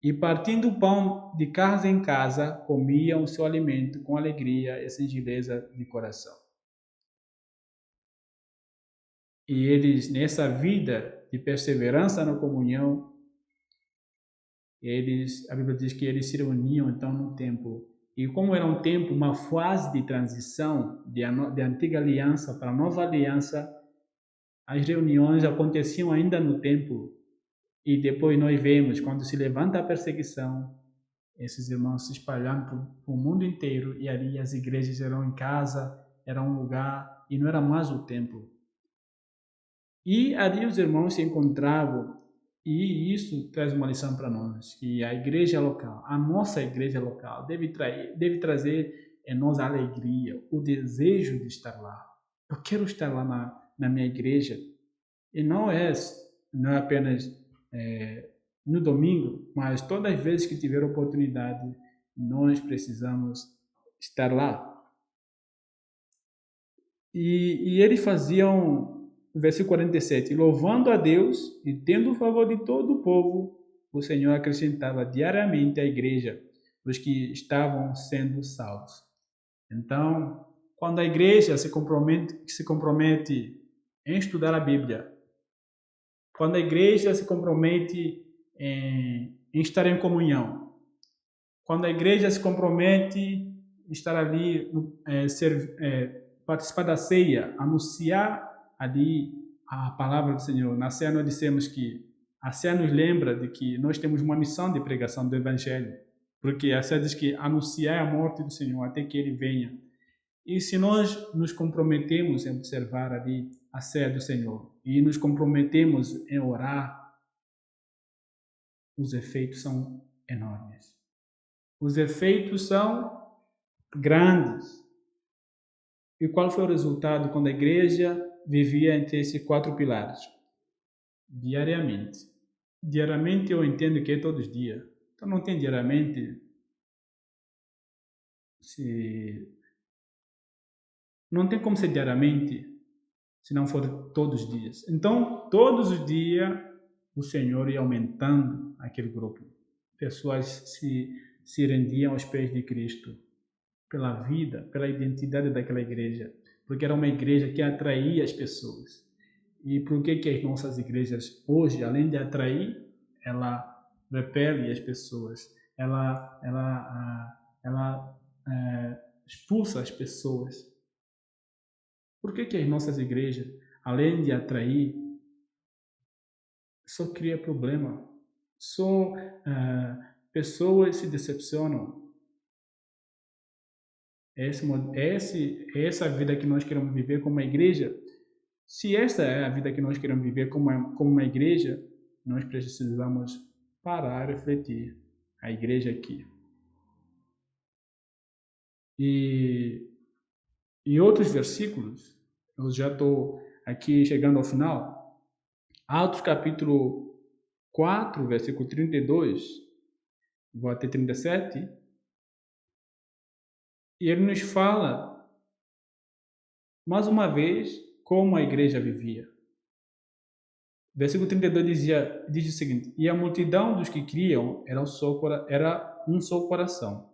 e partindo o pão de casa em casa, comiam o seu alimento com alegria e singeleza de coração. E eles, nessa vida de perseverança na comunhão, a Bíblia diz que eles se reuniam então no templo. E como era um tempo, uma fase de transição de antiga aliança para a nova aliança, as reuniões aconteciam ainda no templo. E depois nós vemos, quando se levanta a perseguição, esses irmãos se espalhando para o mundo inteiro, e ali as igrejas eram em casa, era um lugar, e não era mais o templo. E ali os irmãos se encontravam, e isso traz uma lição para nós, que a igreja local, a nossa igreja local, deve trazer em nós a alegria, o desejo de estar lá. Eu quero estar lá na minha igreja, e não é apenas no domingo, mas todas as vezes que tiver oportunidade, nós precisamos estar lá. E eles faziam, versículo 47, louvando a Deus e tendo o favor de todo o povo, o Senhor acrescentava diariamente à igreja os que estavam sendo salvos. Então, quando a igreja se compromete em estudar a Bíblia, quando a igreja se compromete em estar em comunhão, quando a igreja se compromete em estar ali, participar da ceia, anunciar ali a palavra do Senhor. Na ceia nós dissemos que a ceia nos lembra de que nós temos uma missão de pregação do Evangelho, porque a ceia diz que anunciar a morte do Senhor até que Ele venha. E se nós nos comprometemos em observar ali a ceia do Senhor e nos comprometemos em orar, os efeitos são enormes. Os efeitos são grandes. E qual foi o resultado quando a igreja vivia entre esses 4 pilares? Diariamente. Diariamente eu entendo que é todos os dias. Então não tem diariamente, se não tem como ser diariamente se não for todos os dias. Então, todos os dias o Senhor ia aumentando aquele grupo. Pessoas se rendiam aos pés de Cristo pela vida, pela identidade daquela igreja, porque era uma igreja que atraía as pessoas. E por que as nossas igrejas hoje, além de atrair, ela repele as pessoas, ela expulsa as pessoas? Por que as nossas igrejas, além de atrair, só cria problema? Só pessoas se decepcionam. Essa vida que nós queremos viver como uma igreja, se essa é a vida que nós queremos viver como uma igreja, nós precisamos parar e refletir. A igreja aqui. E outros versículos, eu já estou aqui chegando ao final. Atos capítulo 4, versículo 32, vou até 37, e ele nos fala, mais uma vez, como a igreja vivia. Versículo 32 diz o seguinte: e a multidão dos que criam era um só coração,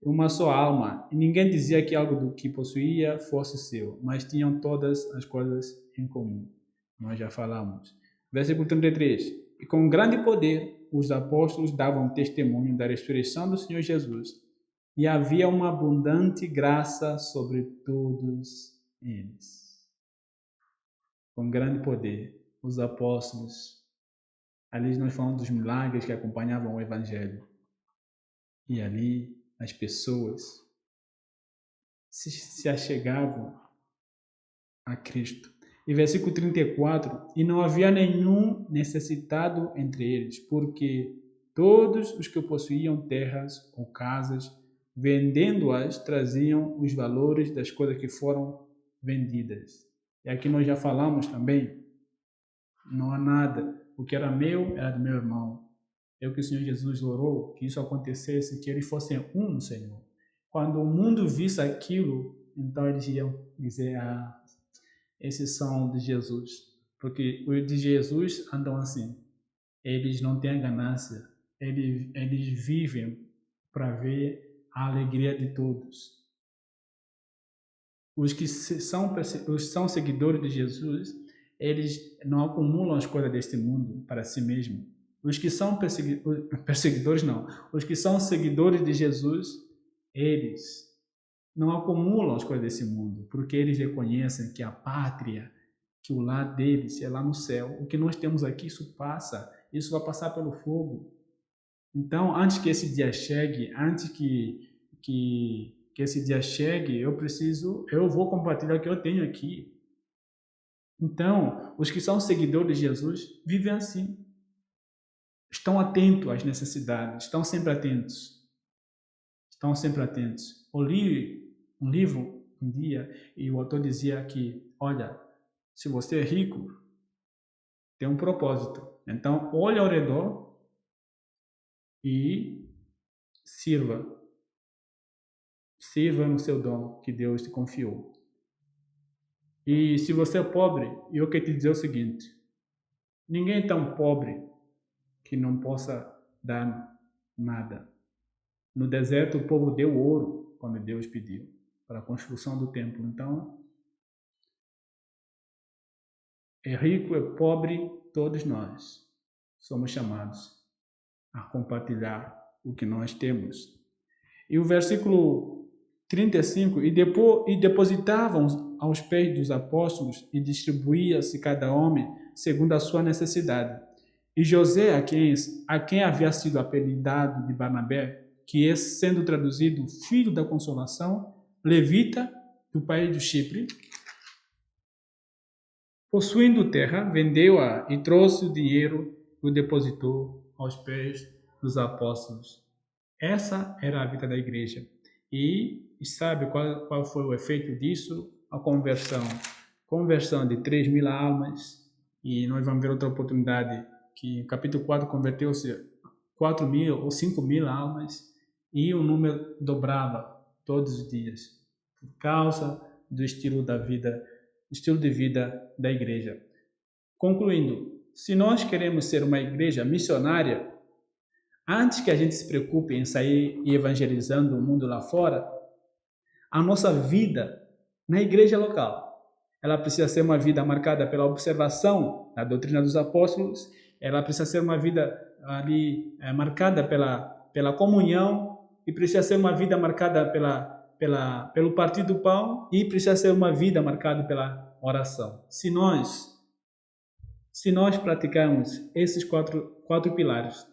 uma só alma, e ninguém dizia que algo do que possuía fosse seu, mas tinham todas as coisas em comum. Nós já falamos. Versículo 33. E com grande poder os apóstolos davam testemunho da ressurreição do Senhor Jesus, e havia uma abundante graça sobre todos eles. Com grande poder, os apóstolos, ali nós falamos dos milagres que acompanhavam o Evangelho, e ali as pessoas se achegavam a Cristo. E versículo 34, e não havia nenhum necessitado entre eles, porque todos os que possuíam terras ou casas, vendendo-as, traziam os valores das coisas que foram vendidas. E aqui nós já falamos também, não há nada, o que era meu era do meu irmão. É o que o Senhor Jesus orou, que isso acontecesse, que eles fossem um no Senhor. Quando o mundo visse aquilo, então eles iam dizer, esses são de Jesus. Porque os de Jesus andam assim. Eles não têm ganância. Eles vivem para ver a alegria de todos. Os que são seguidores de Jesus, eles não acumulam as coisas deste mundo para si mesmos. Os que são perseguidores, não. Os que são seguidores de Jesus, eles não acumulam as coisas desse mundo, porque eles reconhecem que a pátria, que o lar deles é lá no céu. O que nós temos aqui, isso passa. Isso vai passar pelo fogo. Então, antes que esse dia chegue, antes que esse dia chegue, eu vou compartilhar o que eu tenho aqui. Então, os que são seguidores de Jesus vivem assim. Estão atentos às necessidades, estão sempre atentos. Estão sempre atentos. Eu li um livro um dia e o autor dizia que, olha, se você é rico, tem um propósito. Então, olhe ao redor e sirva. Sirva no seu dom que Deus te confiou. E se você é pobre, eu quero te dizer o seguinte: ninguém é tão pobre que não possa dar nada. No deserto, o povo deu ouro quando Deus pediu para a construção do templo. Então, é rico, é pobre, todos nós somos chamados a compartilhar o que nós temos. E o versículo 35, e depositavam aos pés dos apóstolos e distribuía-se cada homem segundo a sua necessidade. E José, a quem havia sido apelidado de Barnabé, que é, sendo traduzido filho da consolação, levita do país do Chipre, possuindo terra, vendeu-a e trouxe o dinheiro e o depositou aos pés dos apóstolos. Essa era a vida da igreja. E sabe qual foi o efeito disso? A conversão. Conversão de 3.000 almas. E nós vamos ver outra oportunidade que no capítulo 4 converteu-se 4.000 ou 5.000 almas. E o número dobrava todos os dias. Por causa do estilo de vida da igreja. Concluindo, se nós queremos ser uma igreja missionária, antes que a gente se preocupe em sair evangelizando o mundo lá fora, a nossa vida na igreja local, ela precisa ser uma vida marcada pela observação da doutrina dos apóstolos, ela precisa ser uma vida ali marcada pela comunhão, e precisa ser uma vida marcada pelo partir do pão, e precisa ser uma vida marcada pela oração. Se nós praticarmos esses quatro pilares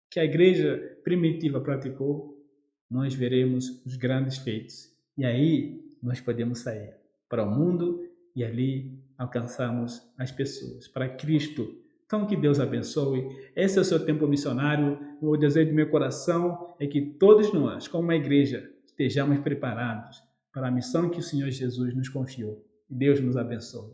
que a igreja primitiva praticou, nós veremos os grandes feitos. E aí nós podemos sair para o mundo e ali alcançarmos as pessoas para Cristo. Então que Deus abençoe. Esse é o seu tempo missionário. O desejo do meu coração é que todos nós, como uma igreja, estejamos preparados para a missão que o Senhor Jesus nos confiou. Deus nos abençoe.